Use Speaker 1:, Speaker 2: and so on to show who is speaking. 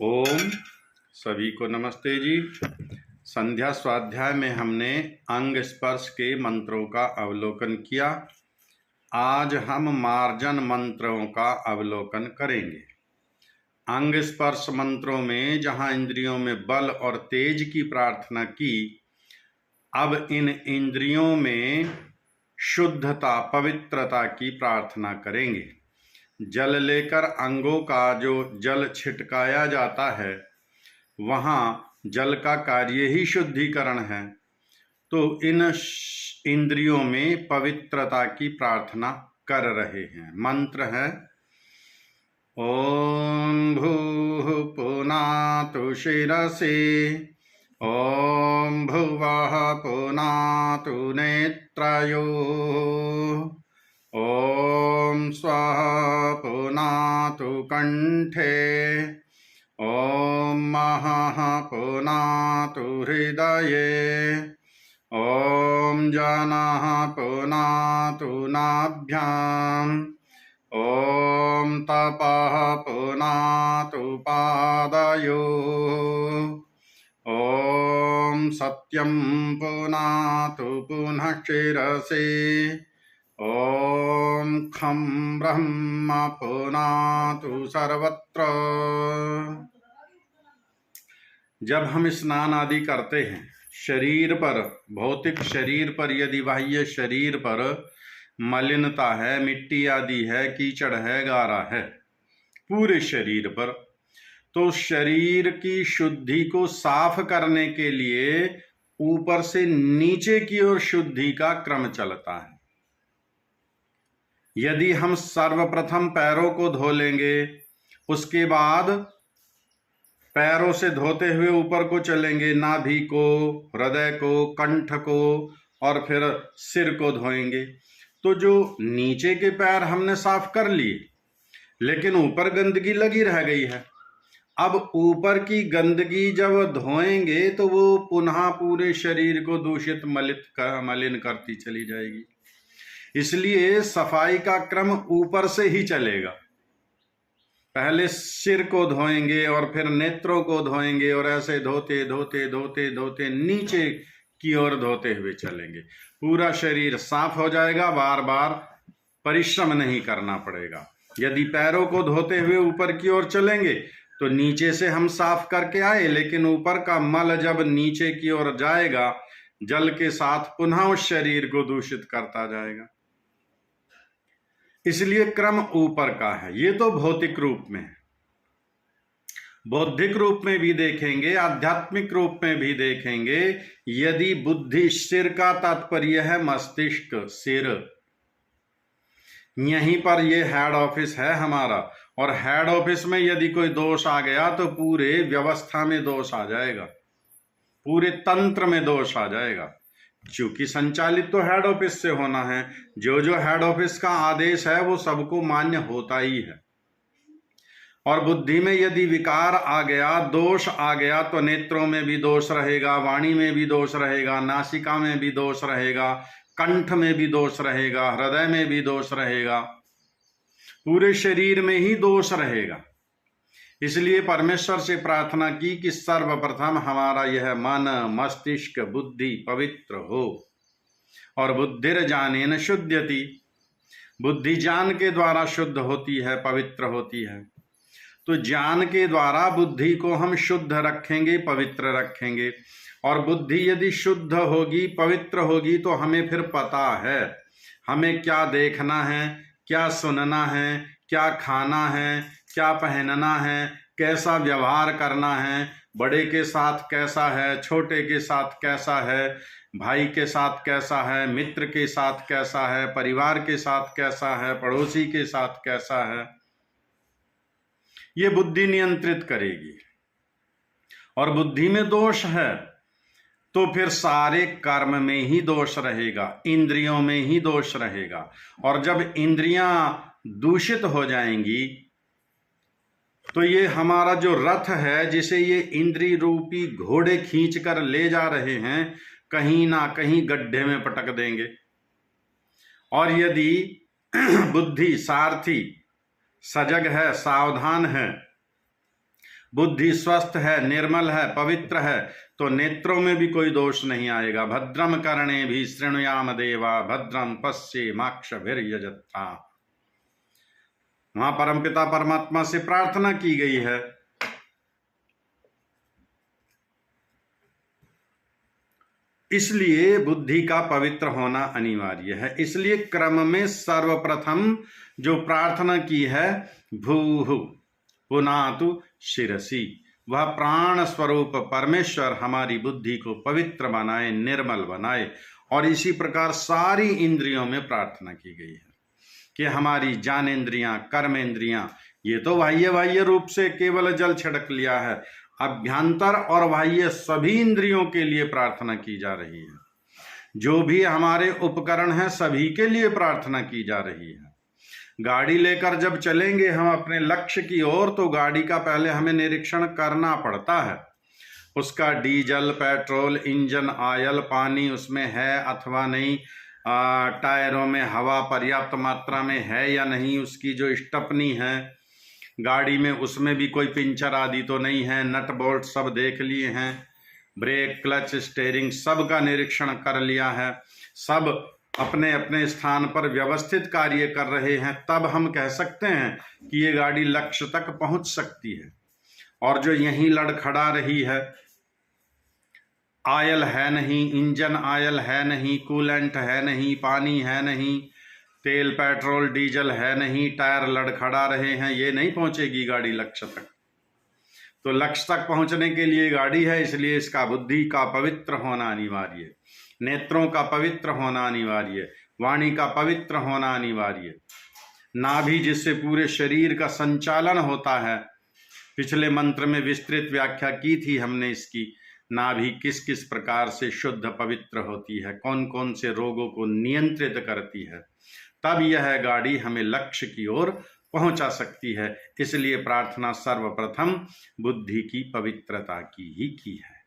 Speaker 1: ओम सभी को नमस्ते जी। संध्या स्वाध्याय में हमने अंग स्पर्श के मंत्रों का अवलोकन किया। आज हम मार्जन मंत्रों का अवलोकन करेंगे। अंग स्पर्श मंत्रों में जहां इंद्रियों में बल और तेज की प्रार्थना की, अब इन इंद्रियों में शुद्धता पवित्रता की प्रार्थना करेंगे। जल लेकर अंगों का जो जल छिटकाया जाता है, वहाँ जल का कार्य ही शुद्धिकरण है। तो इन इंद्रियों में पवित्रता की प्रार्थना कर रहे हैं। मंत्र है ओम भूः पुनातु शिरसि, ओम भुवः पुनातु नेत्रयोः, ओम स्वः पुनातु कंठे, ओम महः पुनातु हृदये, ओम जनः पुनातु नाभ्याम्, ओम तपः पुनातु पादयोः, ओम सत्यं पुनातु पुनः शिरसि, ओम खं ब्रह्म पुनातु सर्वत्र। जब हम स्नान आदि करते हैं, शरीर पर, भौतिक शरीर पर यदि बाह्य शरीर पर मलिनता है, मिट्टी आदि है, कीचड़ है, गारा है पूरे शरीर पर, तो शरीर की शुद्धि को साफ करने के लिए ऊपर से नीचे की ओर शुद्धि का क्रम चलता है। यदि हम सर्वप्रथम पैरों को धो लेंगे, उसके बाद पैरों से धोते हुए ऊपर को चलेंगे, नाभि को, हृदय को, कंठ को और फिर सिर को धोएंगे, तो जो नीचे के पैर हमने साफ कर लिए, लेकिन ऊपर गंदगी लगी रह गई है। अब ऊपर की गंदगी जब धोएंगे तो वो पुनः पूरे शरीर को दूषित मलिन करती चली जाएगी। इसलिए सफाई का क्रम ऊपर से ही चलेगा। पहले सिर को धोएंगे और फिर नेत्रों को धोएंगे और ऐसे धोते धोते धोते धोते नीचे की ओर धोते हुए चलेंगे। पूरा शरीर साफ हो जाएगा, बार बार परिश्रम नहीं करना पड़ेगा। यदि पैरों को धोते हुए ऊपर की ओर चलेंगे तो नीचे से हम साफ करके आए, लेकिन ऊपर का मल जब नीचे की ओर जाएगा, जल के साथ पुनः उस शरीर को दूषित करता जाएगा। इसलिए क्रम ऊपर का है। ये तो भौतिक रूप में है। बौद्धिक रूप में भी देखेंगे, आध्यात्मिक रूप में भी देखेंगे। यदि बुद्धि, सिर का तात्पर्य है मस्तिष्क, सिर, यहीं पर ये हेड ऑफिस है हमारा, और हेड ऑफिस में यदि कोई दोष आ गया तो पूरे व्यवस्था में दोष आ जाएगा, पूरे तंत्र में दोष आ जाएगा। क्योंकि संचालित तो हेड ऑफिस से होना है। जो जो हेड ऑफिस का आदेश है वो सबको मान्य होता ही है। और बुद्धि में यदि विकार आ गया, दोष आ गया, तो नेत्रों में भी दोष रहेगा, वाणी में भी दोष रहेगा, नासिका में भी दोष रहेगा, कंठ में भी दोष रहेगा, हृदय में भी दोष रहेगा, पूरे शरीर में ही दोष रहेगा। इसलिए परमेश्वर से प्रार्थना की कि सर्वप्रथम हमारा यह मन, मस्तिष्क, बुद्धि पवित्र हो। और बुद्धिर जानेन शुद्ध्यति, बुद्धि ज्ञान के द्वारा शुद्ध होती है, पवित्र होती है। तो ज्ञान के द्वारा बुद्धि को हम शुद्ध रखेंगे, पवित्र रखेंगे। और बुद्धि यदि शुद्ध होगी, पवित्र होगी, तो हमें फिर पता है हमें क्या देखना है, क्या सुनना है, क्या खाना है, क्या पहनना है, कैसा व्यवहार करना है, बड़े के साथ कैसा है, छोटे के साथ कैसा है, भाई के साथ कैसा है, मित्र के साथ कैसा है, परिवार के साथ कैसा है, पड़ोसी के साथ कैसा है। ये बुद्धि नियंत्रित करेगी। और बुद्धि में दोष है तो फिर सारे कर्म में ही दोष रहेगा, इंद्रियों में ही दोष रहेगा। और जब इंद्रियां दूषित हो जाएंगी तो ये हमारा जो रथ है, जिसे ये इंद्रिय रूपी घोड़े खींच कर ले जा रहे हैं, कहीं ना कहीं गड्ढे में पटक देंगे। और यदि बुद्धि, सारथी सजग है, सावधान है, बुद्धि स्वस्थ है, निर्मल है, पवित्र है, तो नेत्रों में भी कोई दोष नहीं आएगा। भद्रम कर्णे भी शृणुयाम देवा भद्रम पश्येमाक्षभिर्यजत्रा। वहां परमपिता परमात्मा से प्रार्थना की गई है। इसलिए बुद्धि का पवित्र होना अनिवार्य है। इसलिए क्रम में सर्वप्रथम जो प्रार्थना की है, भूहु पुनातु शिरसी, वह प्राण स्वरूप परमेश्वर हमारी बुद्धि को पवित्र बनाए, निर्मल बनाए। और इसी प्रकार सारी इंद्रियों में प्रार्थना की गई है कि हमारी ज्ञानेंद्रियां, कर्मेंद्रियां, ये तो बाह्य रूप से केवल जल छिड़क लिया है, अभ्यंतर और बाह्य सभी इंद्रियों के लिए प्रार्थना की जा रही है। जो भी हमारे उपकरण हैं सभी के लिए प्रार्थना की जा रही है। गाड़ी लेकर जब चलेंगे हम अपने लक्ष्य की ओर, तो गाड़ी का पहले हमें निरीक्षण करना पड़ता है। उसका डीजल, पेट्रोल, इंजन ऑयल, पानी उसमें है अथवा नहीं, टायरों में हवा पर्याप्त मात्रा में है या नहीं, उसकी जो स्टपनी है गाड़ी में उसमें भी कोई पिंचर आदि तो नहीं है, नट बोल्ट सब देख लिए हैं, ब्रेक, क्लच, स्टीयरिंग सब का निरीक्षण कर लिया है, सब अपने अपने स्थान पर व्यवस्थित कार्य कर रहे हैं, तब हम कह सकते हैं कि ये गाड़ी लक्ष्य तक पहुंच सकती है। और जो यहीं लड़खड़ा रही है, ऑयल है नहीं, इंजन ऑयल है नहीं, कूलेंट है नहीं, पानी है नहीं, तेल, पेट्रोल, डीजल है नहीं, टायर लड़खड़ा रहे हैं, ये नहीं पहुंचेगी गाड़ी लक्ष्य तक। तो लक्ष्य तक पहुंचने के लिए गाड़ी है, इसलिए इसका बुद्धि का पवित्र होना अनिवार्य, नेत्रों का पवित्र होना अनिवार्य, वाणी का पवित्र होना अनिवार्य, नाभि जिससे पूरे शरीर का संचालन होता है। पिछले मंत्र में विस्तृत व्याख्या की थी हमने इसकी, नाभि किस किस प्रकार से शुद्ध पवित्र होती है, कौन कौन से रोगों को नियंत्रित करती है, तब यह गाड़ी हमें लक्ष्य की ओर पहुंचा सकती है। इसलिए प्रार्थना सर्वप्रथम बुद्धि की पवित्रता की ही की है।